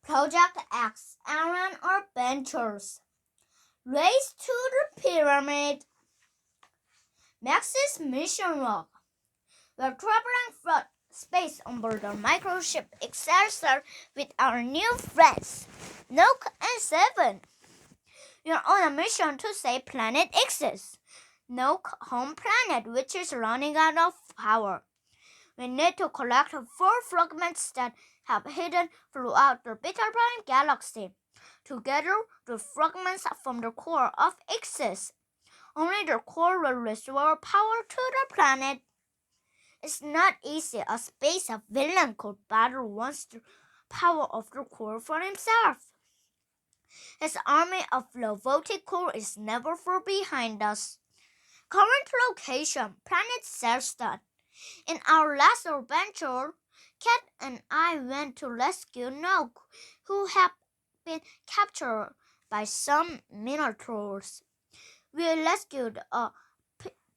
Project X Aaron Adventures. Race to the Pyramid. Max's mission log. We're traveling through space on board the microship Excelsior with our new friends, Nook and Seven. We're on a mission to save Planet X's, Nook home planet, which is running out of power. We need to collect 4 fragments that have hidden throughout the Beta Prime galaxy. Together, the fragments from the core of X's. Only the core will restore power to the planet. It's not easy. A space villain could battle wants the power of the core for himself. His army of low-voltage core is never far behind us. Current location, Planet Celston. In our last adventure, Cat and I went to rescue Nook, who had been captured by some minotaurs. We rescued a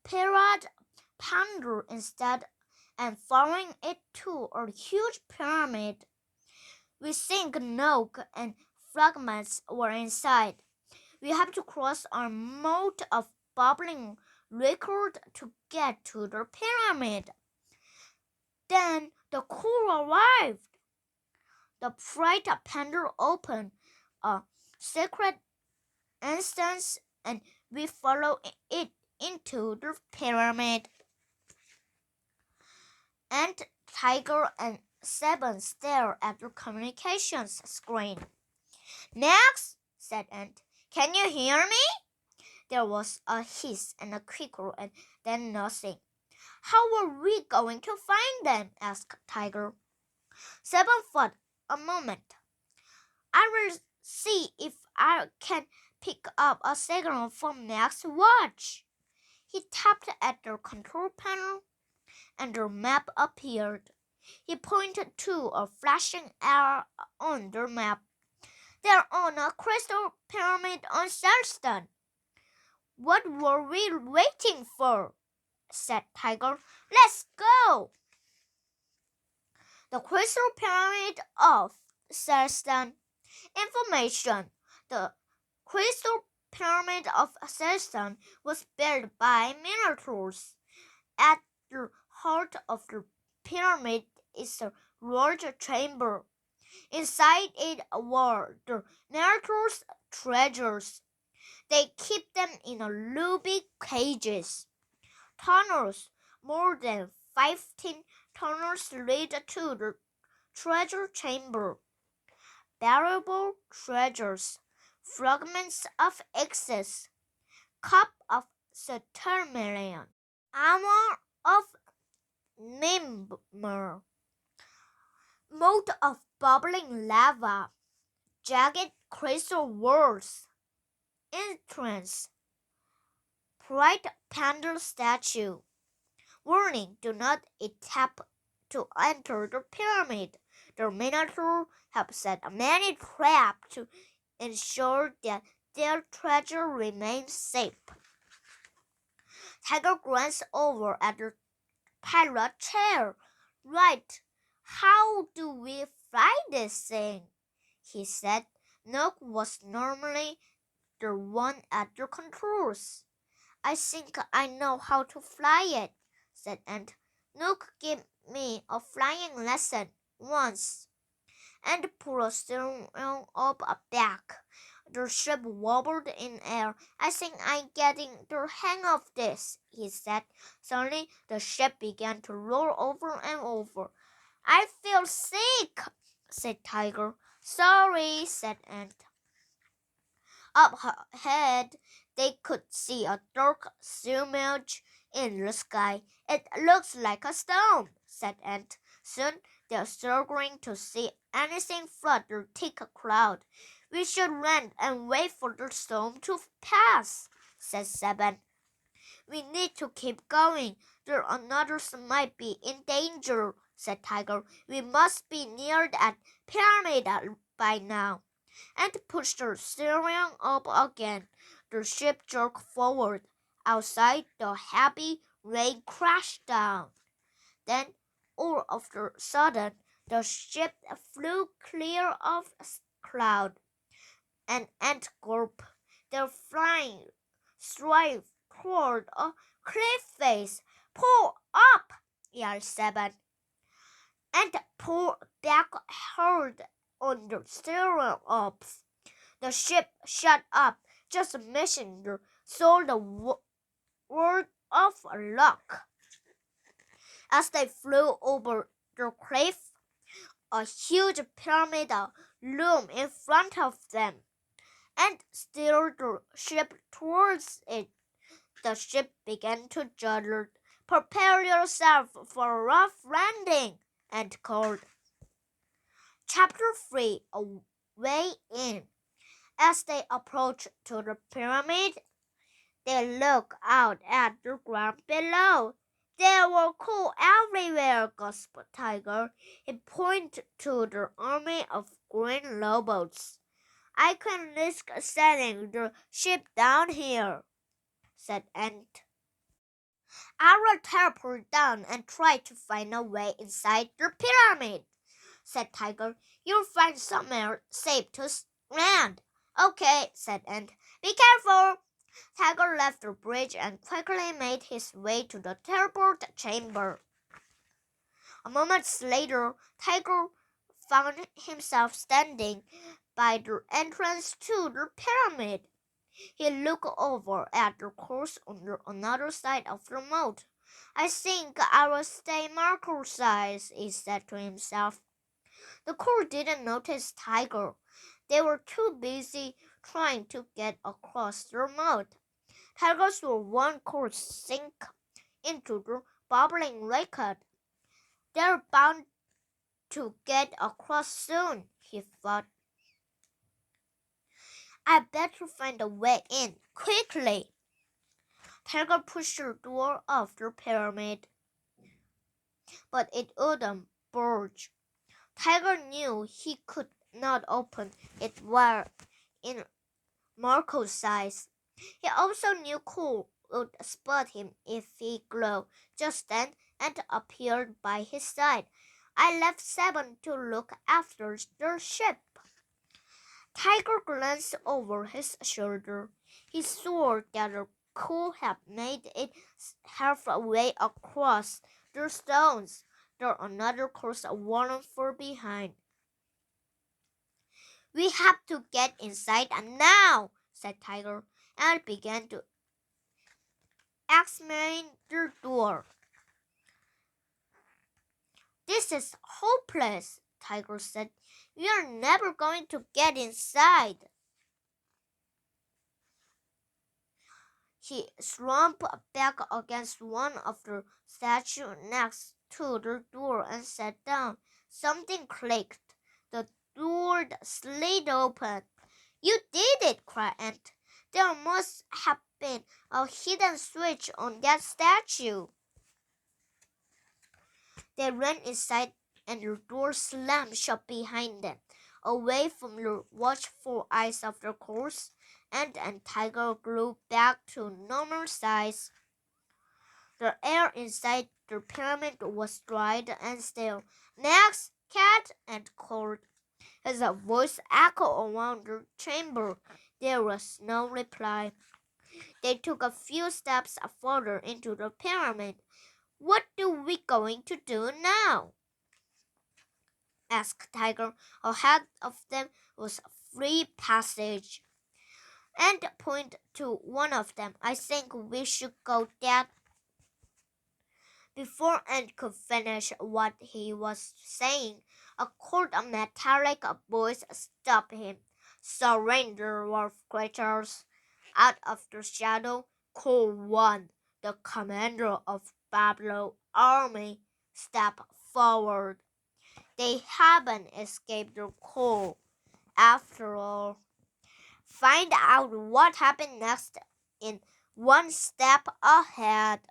pirate panda instead and following it to a huge pyramid. We think Nook and fragments were inside. We have to cross a moat of bubbling liquid to get to the pyramid. Then the core arrived. The pirate panda opened a secret entrance and we follow it into the pyramid. Ant, Tiger, and Seven stare at the communications screen. Max, said Ant, can you hear me? There was a hiss and a crickle and then nothing. How are we going to find them? Asked Tiger. Seven thought a moment. I will see if I can pick up a signal from Max's watch. He tapped at the control panel and the map appeared. He pointed to a flashing arrow on the map. They're on a crystal pyramid on Celston. What were we waiting for? Said Tiger. Let's go! The crystal pyramid of Celston. Information. The crystal pyramid of Celston was built by minotaurs. At the heart of the pyramid is a large chamber. Inside it were the minotaurs' treasures. They keep them in ruby cages. Tunnels, more than 15 tunnels lead to the treasure chamber. Valuable treasures, fragments of X's, cup of Saturnian, armor of Mimir, moat of bubbling lava, jagged crystal walls, entrance, bright panda statue. Warning, do not attempt to enter the pyramid. The Minotaur have set many traps to ensure that their treasure remains safe. Tiger glanced over at the pirate chair. Right, how do we fly this thing? He said. Nook was normally the one at the controls. I think I know how to fly it, said Ant. Nook gave me a flying lesson once. And pulled a steering up a back. The ship wobbled in air. I think I'm getting the hang of this, he said. Suddenly, the ship began to roll over and over. I feel sick, said Tiger. Sorry, said Ant. Up ahead, they could see a dark smudge in the sky. It looks like a storm, said Ant. Soon they're struggling to see anything through the thick cloud. We should land and wait for the storm to pass, said Seven. We need to keep going. There others might be in danger, said Tiger. We must be near that pyramid by now. And pushed the steering up again. The ship jerked forward. Outside, the heavy rain crashed down. Then, all of a sudden, The ship flew clear of a cloud. An ant group, their flying straight toward a cliff face. Pull up, yelled 7. And pull back hard on the steering oars. The ship shut up, just missing the saw the word of luck. As they flew over the cliff, a huge pyramid loomed in front of them and steered the ship towards it. The ship began to judge. Prepare yourself for a rough landing, and called. Chapter 3, A Way In. As they approached to the pyramid, they looked out at the ground below. There were coal everywhere, gasped Tiger. He pointed to the army of green robots. I can risk sending the ship down here, said Ant. I will teleport down and try to find a way inside the pyramid, said Tiger. You'll find somewhere safe to land. Okay, said Ant. Be careful. Tiger left the bridge and quickly made his way to the teleport chamber. A moment later, Tiger found himself standing by the entrance to the pyramid. He looked over at the course on the other side of the moat. I think I will stay Marco's size, he said to himself. The crew didn't notice Tiger. They were too busy trying to get across the moat. Tiger saw one course sink into the bubbling liquid. They're bound to get across soon, he thought. I better find a way in, quickly. Tiger pushed the door of the pyramid, but it wouldn't budge. Tiger knew he could not open it while in Marco's size. He also knew Cool would spot him if he glowed. Just then, Ant appeared by his side. I left 7 to look after the ship. Tiger glanced over his shoulder. He saw that the Cool had made it halfway across the stones. There another course waiting for behind. We have to get inside now, said Tiger, and began to examine the door. This is hopeless, Tiger said. We are never going to get inside. He slumped back against one of the statues next to the door and sat down. Something clicked. The door slid open. You did it, cried Ant. There must have been a hidden switch on that statue. They ran inside and the door slammed shut behind them. Away from the watchful eyes of the course, Ant and Tiger grew back to normal size. The air inside the pyramid was dry and still. Next, Cat, Ant called. As a voice echoed around the chamber, there was no reply. They took a few steps further into the pyramid. What are we going to do now? Asked Tiger. Ahead of them was a free passage. And pointed to one of them. I think we should go that. Before Ant could finish what he was saying, a chord of metallic voice stopped him. Surrender, wolf creatures. Out of the shadow, Cool One, the commander of Bablo's army, stepped forward. They haven't escaped the cold, after all. Find out what happened next in One Step Ahead.